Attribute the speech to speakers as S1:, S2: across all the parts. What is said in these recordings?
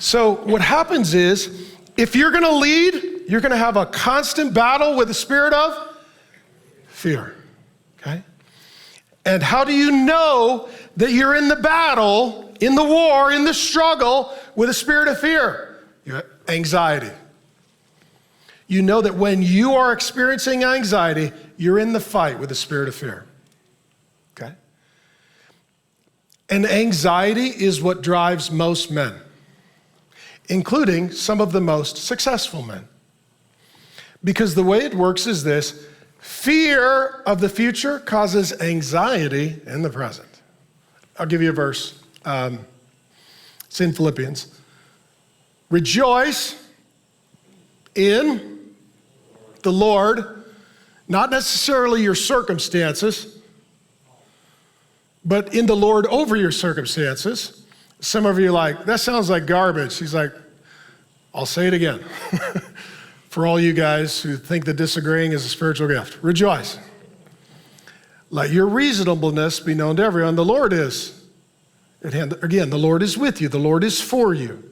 S1: So what happens is, if you're gonna lead, you're gonna have a constant battle with the spirit of fear, okay? And how do you know that you're in the battle, in the war, in the struggle with a spirit of fear? You have anxiety. You know that when you are experiencing anxiety, you're in the fight with the spirit of fear, okay? And anxiety is what drives most men, including some of the most successful men. Because the way it works is this: fear of the future causes anxiety in the present. I'll give you a verse. It's in Philippians. Rejoice in the Lord, not necessarily your circumstances, but in the Lord over your circumstances. Some of you are like, that sounds like garbage. He's like, I'll say it again. For all you guys who think that disagreeing is a spiritual gift, rejoice. Let your reasonableness be known to everyone. The Lord is at hand. Again, the Lord is with you. The Lord is for you.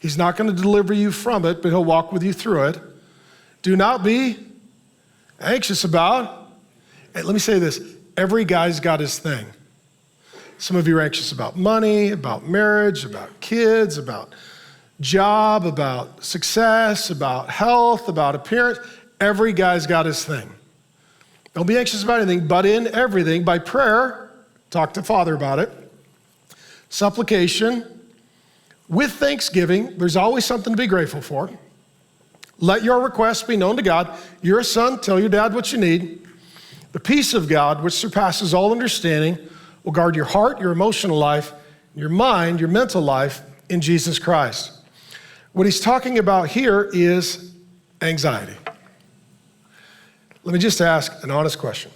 S1: He's not going to deliver you from it, but he'll walk with you through it. Do not be anxious about, and let me say this, every guy's got his thing. Some of you are anxious about money, about marriage, about kids, about job, about success, about health, about appearance. Every guy's got his thing. Don't be anxious about anything, but in everything, by prayer, talk to Father about it, supplication, with thanksgiving. There's always something to be grateful for. Let your requests be known to God. You're a son, tell your dad what you need. The peace of God, which surpasses all understanding, will guard your heart, your emotional life, your mind, your mental life in Jesus Christ. What he's talking about here is anxiety. Let me just ask an honest question.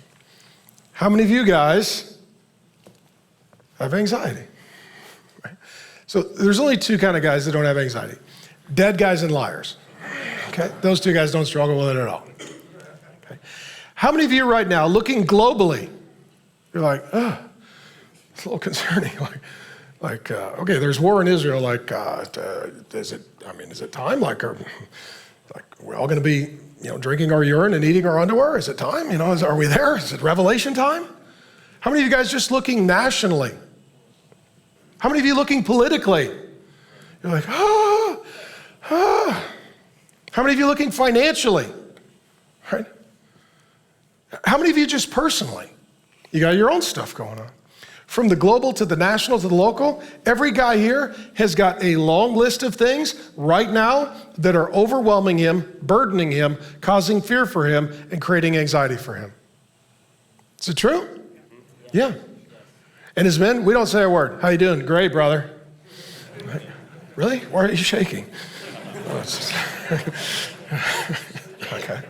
S1: How many of you guys have anxiety? Right? So there's only two kind of guys that don't have anxiety: dead guys and liars. Okay, those two guys don't struggle with it at all. Okay. How many of you right now, looking globally, you're like, oh, it's a little concerning. Okay, there's war in Israel. Is it time? We're all going to be, drinking our urine and eating our underwear? Is it time? Are we there? Is it Revelation time? How many of you guys just looking nationally? How many of you looking politically? You're like, How many of you looking financially? Right? How many of you just personally? You got your own stuff going on. From the global to the national to the local, every guy here has got a long list of things right now that are overwhelming him, burdening him, causing fear for him, and creating anxiety for him. Is it true? Yeah. And as men, we don't say a word. How you doing? Great, brother. Right? Really? Why are you shaking? Okay.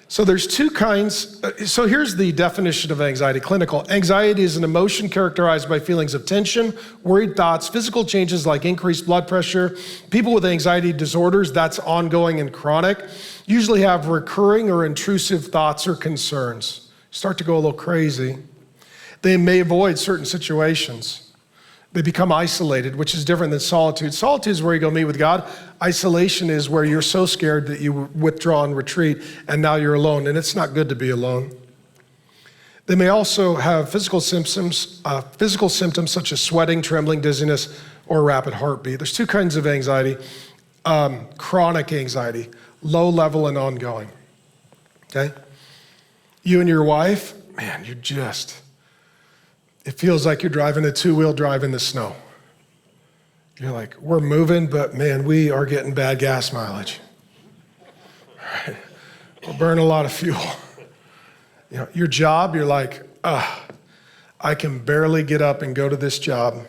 S1: So there's two kinds. So here's the definition of anxiety, clinical. Anxiety is an emotion characterized by feelings of tension, worried thoughts, physical changes like increased blood pressure. People with anxiety disorders, that's ongoing and chronic, usually have recurring or intrusive thoughts or concerns. Start to go a little crazy. They may avoid certain situations. They become isolated, which is different than solitude. Solitude is where you go meet with God. Isolation is where you're so scared that you withdraw and retreat, and now you're alone, and it's not good to be alone. They may also have physical symptoms such as sweating, trembling, dizziness, or rapid heartbeat. There's two kinds of anxiety. Chronic anxiety, low level and ongoing, okay? You and your wife, man, it feels like you're driving a two-wheel drive in the snow. You're like, we're moving, but man, we are getting bad gas mileage. Right? We're burning a lot of fuel. Your job, you're like, I can barely get up and go to this job.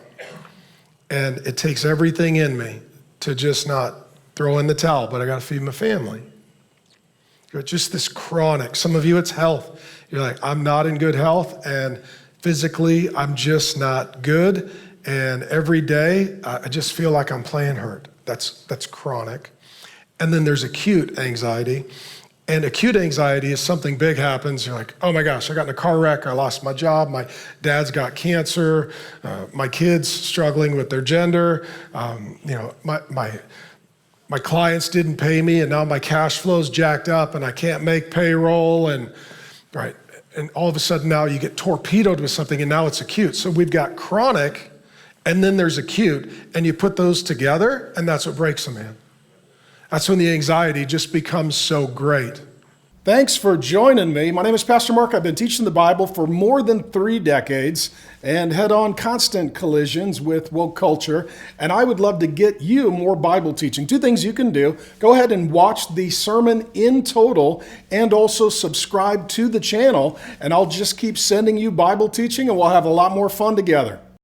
S1: And it takes everything in me to just not throw in the towel, but I got to feed my family. You're just this chronic. Some of you, it's health. You're like, I'm not in good health, and physically, I'm just not good, and every day, I just feel like I'm playing hurt. That's chronic. And then there's acute anxiety, And acute anxiety is something big happens. You're like, oh my gosh, I got in a car wreck. I lost my job. My dad's got cancer. My kid's struggling with their gender. My clients didn't pay me, and now my cash flow's jacked up, and I can't make payroll. And all of a sudden now you get torpedoed with something, and now it's acute. So we've got chronic, and then there's acute, and you put those together, and that's what breaks a man. That's when the anxiety just becomes so great.
S2: Thanks for joining me. My name is Pastor Mark. I've been teaching the Bible for more than 3 decades and head on constant collisions with woke culture. And I would love to get you more Bible teaching. 2 things you can do. Go ahead and watch the sermon in total and also subscribe to the channel. And I'll just keep sending you Bible teaching and we'll have a lot more fun together.